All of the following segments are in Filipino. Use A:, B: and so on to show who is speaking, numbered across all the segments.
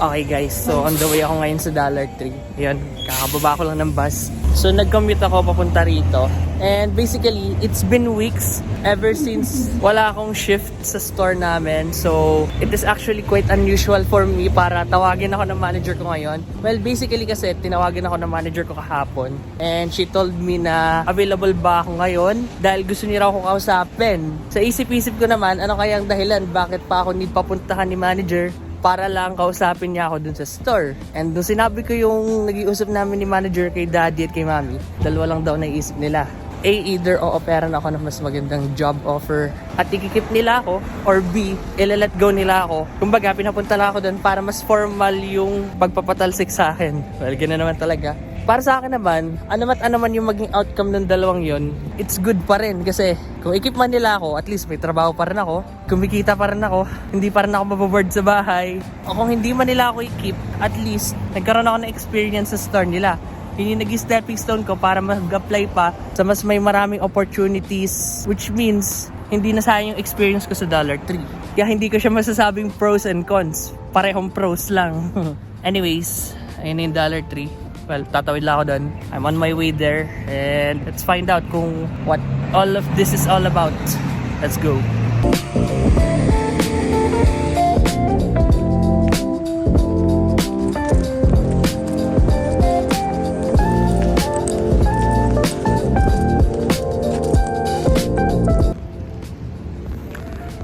A: Okay guys, so on the way ako ngayon sa Dollar Tree. Yun, kakababa ko lang ng bus. So nag-commute ako papunta rito. And basically, it's been weeks ever since wala akong shift sa store namin. So it is actually quite unusual for me para tawagin ako ng manager ko ngayon. Well, basically kasi tinawagan ako ng manager ko kahapon. And she told me na available ba ako ngayon dahil gusto niya raw ako kausapin. Sa isip-isip ko naman, ano kayang dahilan bakit pa ako need papuntahan ni manager para lang kausapin niya ako dun sa store. And dun sinabi ko yung nag-iusap namin ni manager kay daddy at kay mommy, dalawa lang daw naisip nila. A, either o-operan ako ng mas magandang job offer at ikikip nila ako, or B, ilalet go nila ako. Kumbaga, pinapunta lang ako dun para mas formal yung pagpapatalsik sa akin. Well, gano'n naman talaga. Para sa akin naman, ano man yung maging outcome ng dalawang yon, it's good pa rin kasi kung ikip man nila ako, at least may trabaho pa rin ako, kumikita pa rin ako, hindi pa rin ako maboboard sa bahay. O kung hindi man nila ako ikip, at least nagkaroon ako ng experience sa store nila. Yun yung naging stepping stone ko para mag-apply pa sa mas may maraming opportunities, which means hindi na sayang yung experience ko sa Dollar Tree. Kaya hindi ko siya masasabing pros and cons. Parehong pros lang. Anyways, ayun yung Dollar Tree. Well, tatawid lang ako doon. I'm on my way there. And let's find out kung what all of this is all about. Let's go.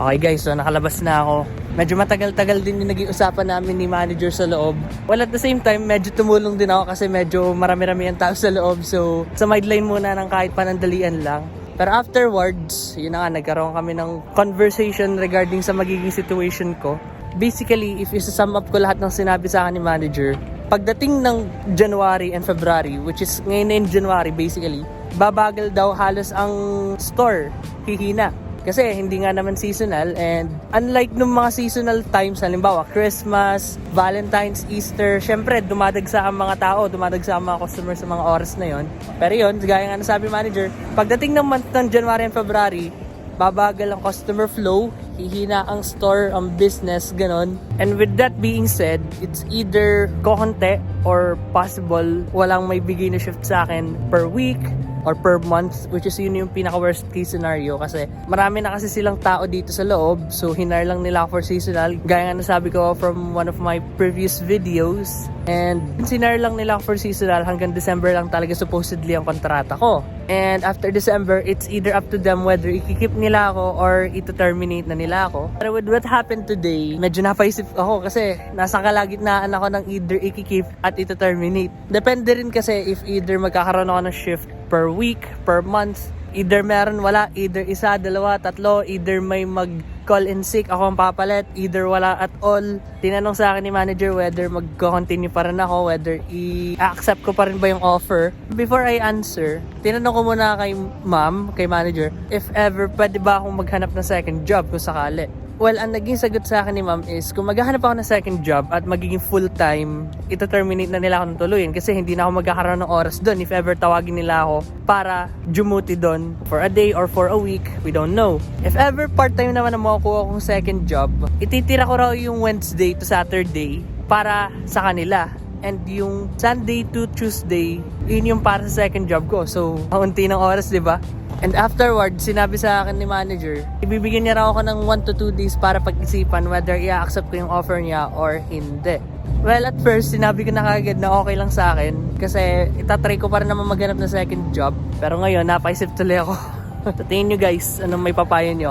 A: Okay guys, so nakalabas na ako. Medyo matagal-tagal din yung naging usapan namin ni manager sa loob. Well, at the same time, medyo tumulong din ako kasi medyo marami-rami ang tao sa loob. So, sa sideline muna ng kahit panandalian lang. Pero afterwards, yun na nga, nagkaroon kami ng conversation regarding sa magiging situation ko. Basically, if isa-sum up ko lahat ng sinabi sa akin ni manager, pagdating ng January and February, which is ngayon na yung January basically, babagal daw halos ang store, hihina. Kasi hindi nga naman seasonal, and unlike nung mga seasonal times, halimbawa Christmas, Valentine's, Easter, syempre dumadagsa ang mga tao, dumadagsa ang mga customers sa mga oras na yon. Pero yun, gaya nga nasabi manager, pagdating ng month ng January and February, babagal ang customer flow, hihina ang store, ang business, ganon. And with that being said, it's either kokonte or possible walang may bigay na shift sa akin per week or per month, which is yun yung pinaka worst case scenario kasi marami na kasi silang tao dito sa loob, so hinar lang nila for seasonal, gaya nga nasabi ko from one of my previous videos. And sinar lang nila for seasonal hanggang December lang talaga supposedly ang kontrata ko. And after December, it's either up to them whether ikikip nila ako or ito-terminate na nila ako. Pero with what happened today, medyo napaisip ako kasi nasa kalagitnaan ako ng either ikikip at ito-terminate. Depende rin kasi if either magkakaroon ako ng shift per week, per month, either meron, wala, either isa, dalawa, tatlo, either may mag-call in sick, ako ang papalit, either wala at all. Tinanong sa akin ni manager whether mag-continue pa rin ako, whether i-accept ko pa rin ba yung offer. Before I answer, tinanong ko muna kay ma'am, kay manager, if ever pwede ba akong maghanap ng second job kung sakali. Well, ang naging sagot sa akin ni ma'am is kung maghahanap ako ng second job at magiging full-time, ito-terminate na nila ako ng tuluyan kasi hindi na ako magkakaroon ng oras doon if ever tawagin nila ako para jumuti doon for a day or for a week, we don't know. If ever part-time naman na makukuha kong second job, ititira ko raw yung Wednesday to Saturday para sa kanila. And yung Sunday to Tuesday, yun yung para sa second job ko. So, kaunti ng oras, di ba? And afterward, sinabi sa akin ni manager, ibibigyan niya raw ako ng 1 to 2 days para pag-isipan whether i-accept ko yung offer niya or hindi. Well, at first, sinabi ko na kagad na okay lang sa akin kasi itatry ko pa rin naman maghanap ng second job. Pero ngayon, napaisip tuloy ako. So, tingin nyo guys, anong may papayo nyo?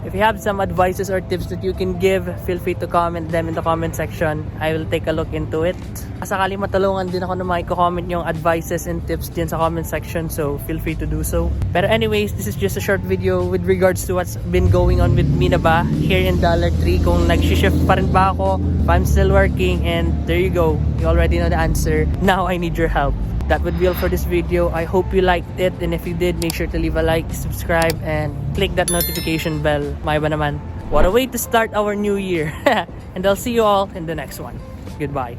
A: If you have some advices or tips that you can give, feel free to comment them in the comment section. I will take a look into it. Sakali matulungan din ako na comment yung advices and tips din sa comment section, so feel free to do so. But anyways, this is just a short video with regards to what's been going on with me na ba here in Dollar Tree. Kung nag-shift pa rin ba ako, if I'm still working, and there you go. You already know the answer. Now I need your help. That would be all for this video. I hope you liked it, and if you did, make sure to leave a like, subscribe, and click that notification bell. May ba naman? What a way to start our new year. And I'll see you all in the next one. Goodbye.